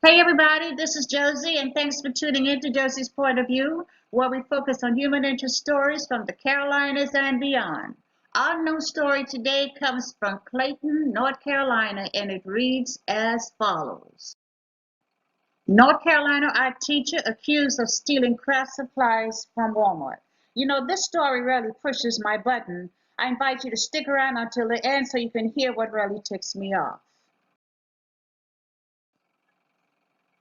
Hey everybody, this is Josie, and thanks for tuning in to Josie's Point of View, where we focus on human interest stories from the Carolinas and beyond. Our news story today comes from Clayton, North Carolina, and it reads as follows. North Carolina art teacher accused of stealing craft supplies from Walmart. You know, this story really pushes my button. I invite you to stick around until the end so you can hear what really ticks me off.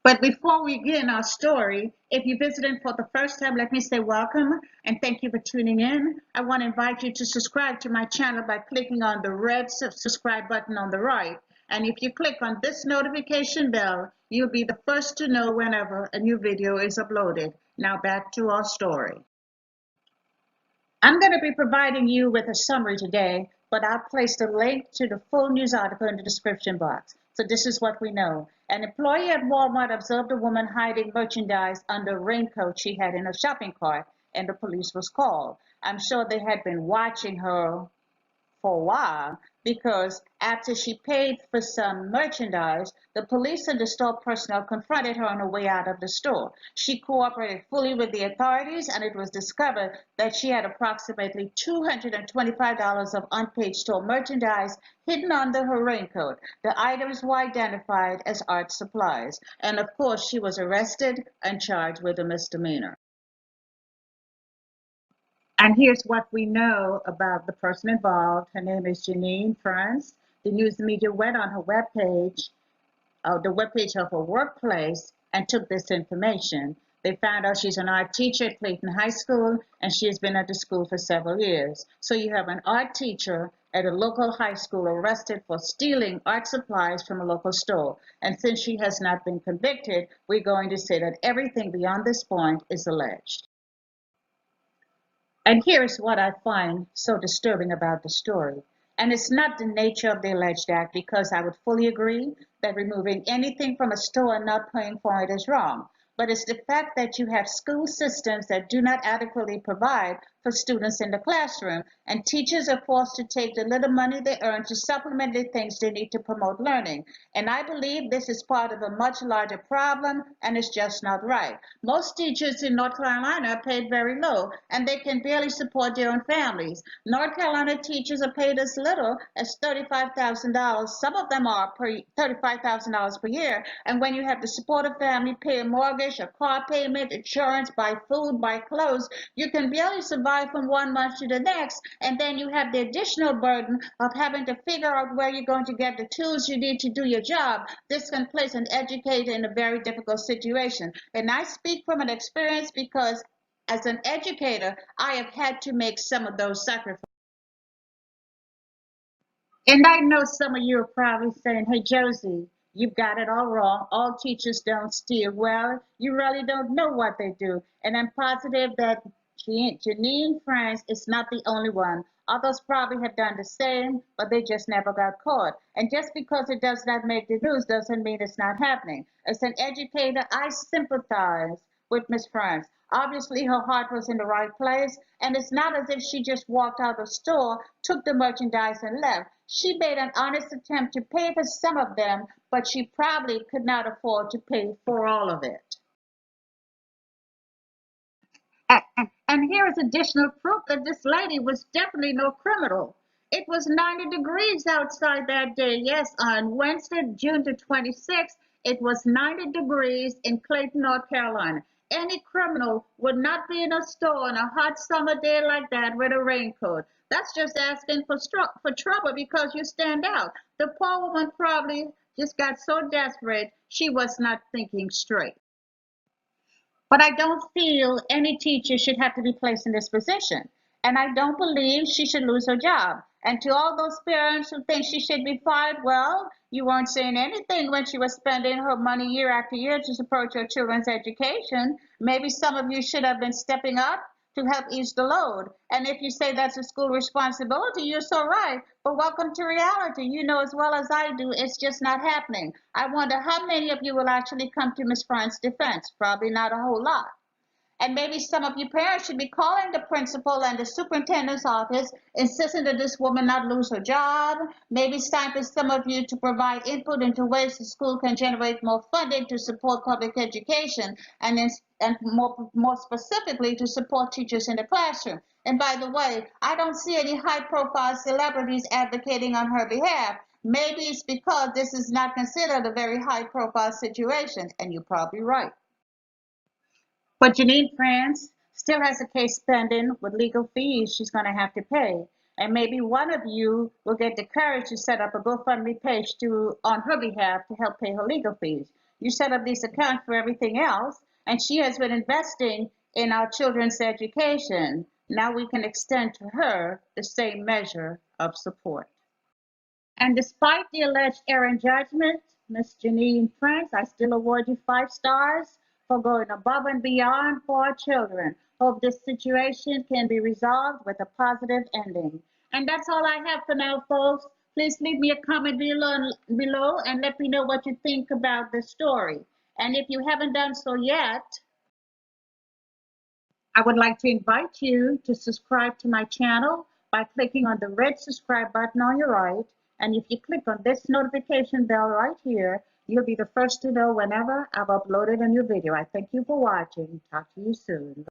But before we begin our story, if you're visiting for the first time, let me say welcome and thank you for tuning in. I want to invite you to subscribe to my channel by clicking on the red subscribe button on the right. And if you click on this notification bell, you'll be the first to know whenever a new video is uploaded. Now back to our story. I'm going to be providing you with a summary today, but I've placed a link to the full news article in the description box. So this is what we know. An employee at Walmart observed a woman hiding merchandise under a raincoat she had in her shopping cart, and the police was called. I'm sure they had been watching her for a while because after she paid for some merchandise, the police and the store personnel confronted her on her way out of the store. She cooperated fully with the authorities, and it was discovered that she had approximately $225 of unpaid store merchandise hidden under her raincoat. The items were identified as art supplies, and of course, she was arrested and charged with a misdemeanor. And here's what we know about the person involved. Her name is Janine France. The news media went on her webpage, the webpage of her workplace, and took this information. They found out she's an art teacher at Clayton High School, and she has been at the school for several years. So you have an art teacher at a local high school arrested for stealing art supplies from a local store. And since she has not been convicted, we're going to say that everything beyond this point is alleged. And here's what I find so disturbing about the story. And it's not the nature of the alleged act, because I would fully agree that removing anything from a store and not paying for it is wrong. But it's the fact that you have school systems that do not adequately provide for students in the classroom, and teachers are forced to take the little money they earn to supplement the things they need to promote learning. And I believe this is part of a much larger problem, and it's just not right. Most teachers in North Carolina are paid very low, and they can barely support their own families. North Carolina teachers are paid as little as $35,000. Some of them are $35,000 per year. And when you have to support a family, pay a mortgage, a car payment, insurance, buy food, buy clothes, you can barely survive from one month to the next. And then you have the additional burden of having to figure out where you're going to get the tools you need to do your job. This can place an educator in a very difficult situation. And I speak from an experience because as an educator, I have had to make some of those sacrifices. And I know some of you are probably saying, hey, Josie, you've got it all wrong. All teachers don't steal. Well, you really don't know what they do. And I'm positive that Janine France is not the only one. Others probably have done the same, but they just never got caught. And just because it does not make the news doesn't mean it's not happening. As an educator, I sympathize with Miss France. Obviously, her heart was in the right place, and it's not as if she just walked out of the store, took the merchandise, and left. She made an honest attempt to pay for some of them, but she probably could not afford to pay for all of it. And here is additional proof that this lady was definitely no criminal. It was 90 degrees outside that day. Yes, on Wednesday, June the 26th, it was 90 degrees in Clayton, North Carolina. Any criminal would not be in a store on a hot summer day like that with a raincoat. That's just asking for trouble because you stand out. The poor woman probably just got so desperate she was not thinking straight. But I don't feel any teacher should have to be placed in this position. And I don't believe she should lose her job. And to all those parents who think she should be fired, well, you weren't saying anything when she was spending her money year after year to support your children's education. Maybe some of you should have been stepping up to help ease the load. And if you say that's a school responsibility, you're so right. But welcome to reality. You know as well as I do, it's just not happening. I wonder how many of you will actually come to Miss France's defense. Probably not a whole lot. And maybe some of you parents should be calling the principal and the superintendent's office, insisting that this woman not lose her job. Maybe it's time for some of you to provide input into ways the school can generate more funding to support public education and more specifically to support teachers in the classroom. And by the way, I don't see any high-profile celebrities advocating on her behalf. Maybe it's because this is not considered a very high-profile situation, and you're probably right. But Janine France still has a case pending with legal fees she's going to have to pay. And maybe one of you will get the courage to set up a GoFundMe page on her behalf to help pay her legal fees. You set up this account for everything else, and she has been investing in our children's education. Now we can extend to her the same measure of support. And despite the alleged error in judgment, Miss Janine Prince, I still award you 5 stars for going above and beyond for our children. Hope this situation can be resolved with a positive ending. And that's all I have for now, folks. Please leave me a comment below and let me know what you think about this story. And if you haven't done so yet, I would like to invite you to subscribe to my channel by clicking on the red subscribe button on your right. And if you click on this notification bell right here, you'll be the first to know whenever I've uploaded a new video. I thank you for watching. Talk to you soon.